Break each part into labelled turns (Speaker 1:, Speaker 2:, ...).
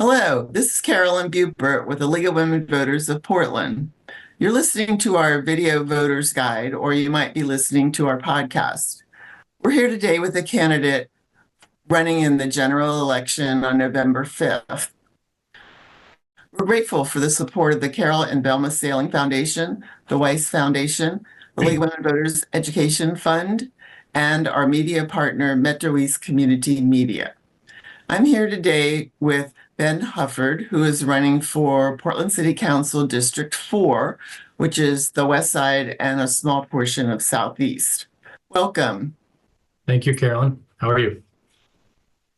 Speaker 1: Hello, this is Carolyn Bubert with the League of Women Voters of Portland. You're listening to our video voters guide, or you might be listening to our podcast. We're here today with a candidate running in the general election on November 5th. We're grateful for the support of the Carol and Velma Sailing Foundation, the Weiss Foundation, the League of Women Voters Education Fund, and our media partner, Metro East Community Media. I'm here today with Ben Hufford, who is running for Portland City Council District 4, which is the west side and a small portion of Southeast. Welcome.
Speaker 2: Thank you, Carolyn. How are you?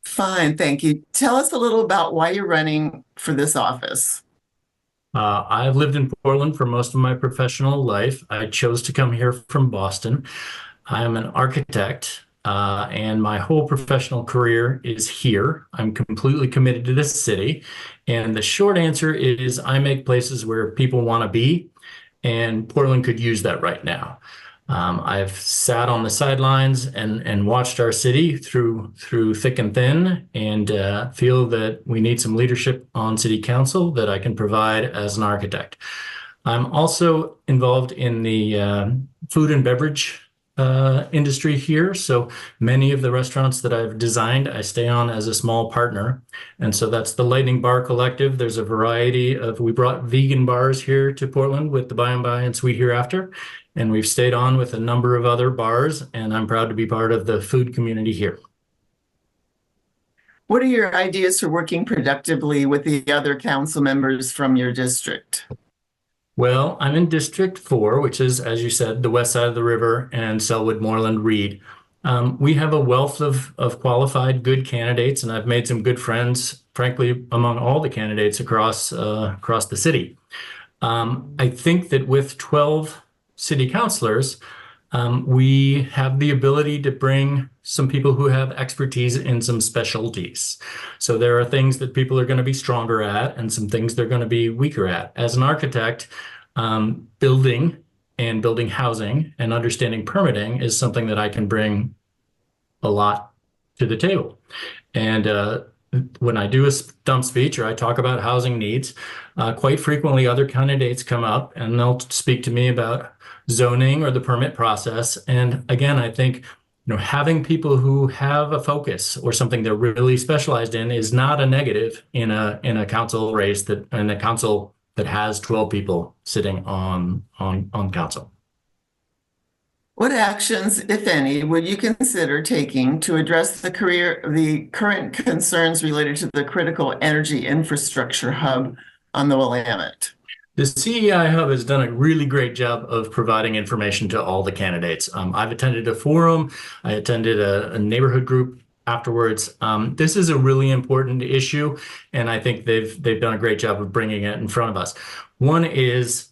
Speaker 1: Fine, thank you. Tell us a little about why you're running for this office.
Speaker 2: I've lived in Portland for most of my professional life. I chose to come here from Boston. I am an architect. And my whole professional career is here. I'm completely committed to this city. And the short answer is I make places where people want to be, and Portland could use that right now. I've sat on the sidelines and watched our city through thick and thin, and feel that we need some leadership on city council that I can provide as an architect. I'm also involved in the food and beverage industry here. So many of the restaurants that I've designed, I stay on as a small partner. And so that's the Lightning Bar Collective. There's a variety of, we brought vegan bars here to Portland with the By and By and Sweet Hereafter. And we've stayed on with a number of other bars, and I'm proud to be part of the food community here.
Speaker 1: What are your ideas for working productively with the other council members from your district?
Speaker 2: Well, I'm in District 4, which is, as you said, the west side of the river, and Selwood, Moreland, Reed. We have a wealth of qualified, good candidates, and I've made some good friends, frankly, among all the candidates across the city. I think that with 12 city councilors, we have the ability to bring some people who have expertise in some specialties. So there are things that people are going to be stronger at and some things they're going to be weaker at. As an architect, building housing and understanding permitting is something that I can bring a lot to the table. And when I do a stump speech or I talk about housing needs, quite frequently other candidates come up and they'll speak to me about zoning or the permit process. And again, I think having people who have a focus or something they're really specialized in is not a negative in a council race in a council that has 12 people sitting on council.
Speaker 1: What actions, if any, would you consider taking to address the current concerns related to the critical energy infrastructure hub on the Willamette?
Speaker 2: The CEI Hub has done a really great job of providing information to all the candidates. I've attended a forum. I attended a neighborhood group afterwards. This is a really important issue, and I think they've done a great job of bringing it in front of us. One is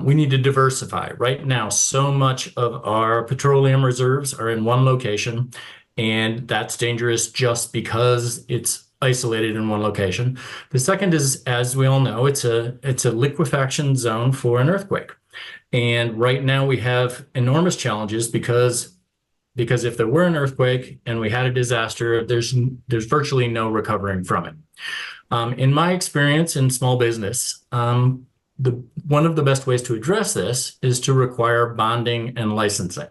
Speaker 2: we need to diversify. Right now, so much of our petroleum reserves are in one location, and that's dangerous just because it's isolated in one location. The second is, as we all know, it's a liquefaction zone for an earthquake. And right now we have enormous challenges because if there were an earthquake and we had a disaster, there's virtually no recovering from it. In my experience in small business, one of the best ways to address this is to require bonding and licensing.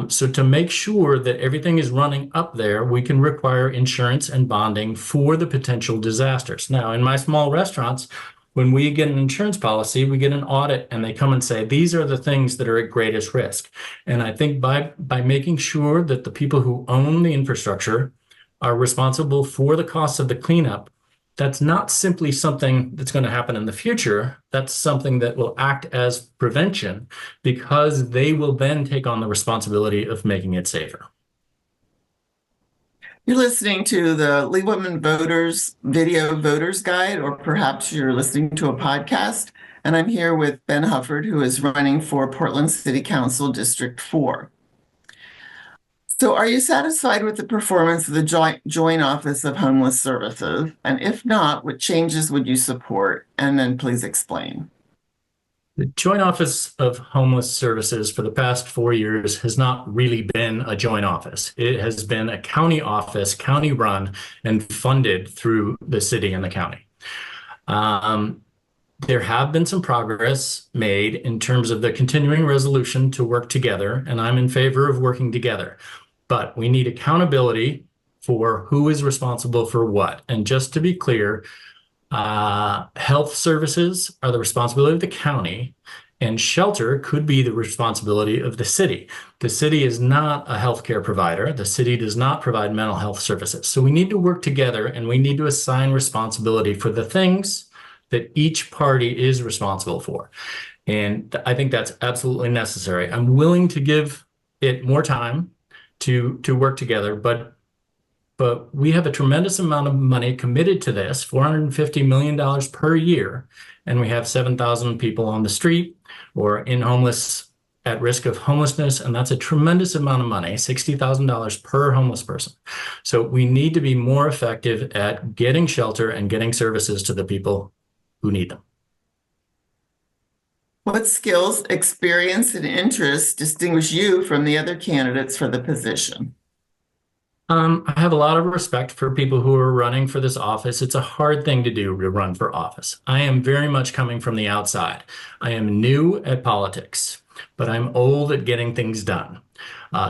Speaker 2: So to make sure that everything is running up there, we can require insurance and bonding for the potential disasters. Now, in my small restaurants, when we get an insurance policy, we get an audit and they come and say, these are the things that are at greatest risk. And I think by making sure that the people who own the infrastructure are responsible for the costs of the cleanup, that's not simply something that's going to happen in the future. That's something that will act as prevention because they will then take on the responsibility of making it safer.
Speaker 1: You're listening to the League of Women Voters video voters guide, or perhaps you're listening to a podcast. And I'm here with Ben Hufford, who is running for Portland City Council District 4. So are you satisfied with the performance of the Joint Office of Homeless Services? And if not, what changes would you support? And then please explain.
Speaker 2: The Joint Office of Homeless Services for the past 4 years has not really been a joint office. It has been a county office, county run, and funded through the city and the county. There have been some progress made in terms of the continuing resolution to work together, and I'm in favor of working together. But we need accountability for who is responsible for what. And just to be clear, health services are the responsibility of the county, and shelter could be the responsibility of the city. The city is not a healthcare provider. The city does not provide mental health services. So we need to work together, and we need to assign responsibility for the things that each party is responsible for. And I think that's absolutely necessary. I'm willing to give it more time to work together, but we have a tremendous amount of money committed to this, $450 million per year, and we have 7,000 people on the street or at risk of homelessness, and that's a tremendous amount of money, $60,000 per homeless person. So we need to be more effective at getting shelter and getting services to the people who need them.
Speaker 1: What skills, experience, and interests distinguish you from the other candidates for the position?
Speaker 2: I have a lot of respect for people who are running for this office. It's a hard thing to do to run for office. I am very much coming from the outside. I am new at politics, but I'm old at getting things done.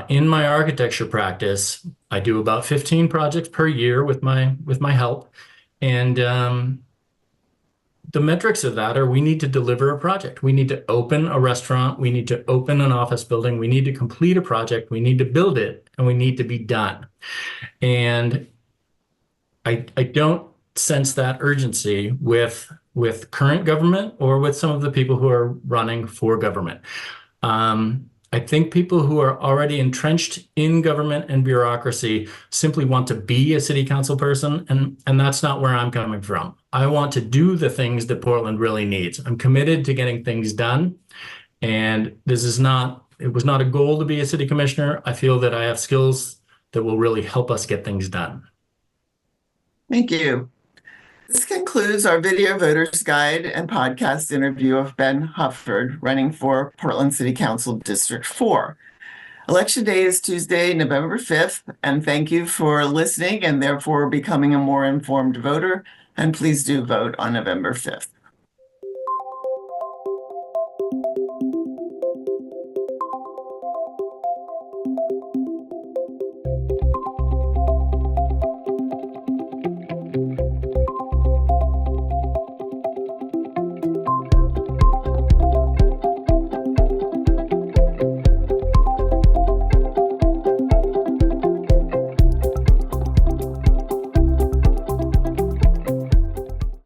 Speaker 2: In my architecture practice, I do about 15 projects per year with my help, and the metrics of that are we need to deliver a project. We need to open a restaurant. We need to open an office building. We need to complete a project. We need to build it, and we need to be done. And I don't sense that urgency with current government or with some of the people who are running for government. I think people who are already entrenched in government and bureaucracy simply want to be a city council person, and that's not where I'm coming from. I want to do the things that Portland really needs. I'm committed to getting things done, and it was not a goal to be a city commissioner. I feel that I have skills that will really help us get things done.
Speaker 1: Thank you. This concludes our video voters guide and podcast interview of Ben Hufford, running for Portland City Council District 4. Election day is Tuesday, November 5th, and thank you for listening and therefore becoming a more informed voter. And please do vote on November 5th.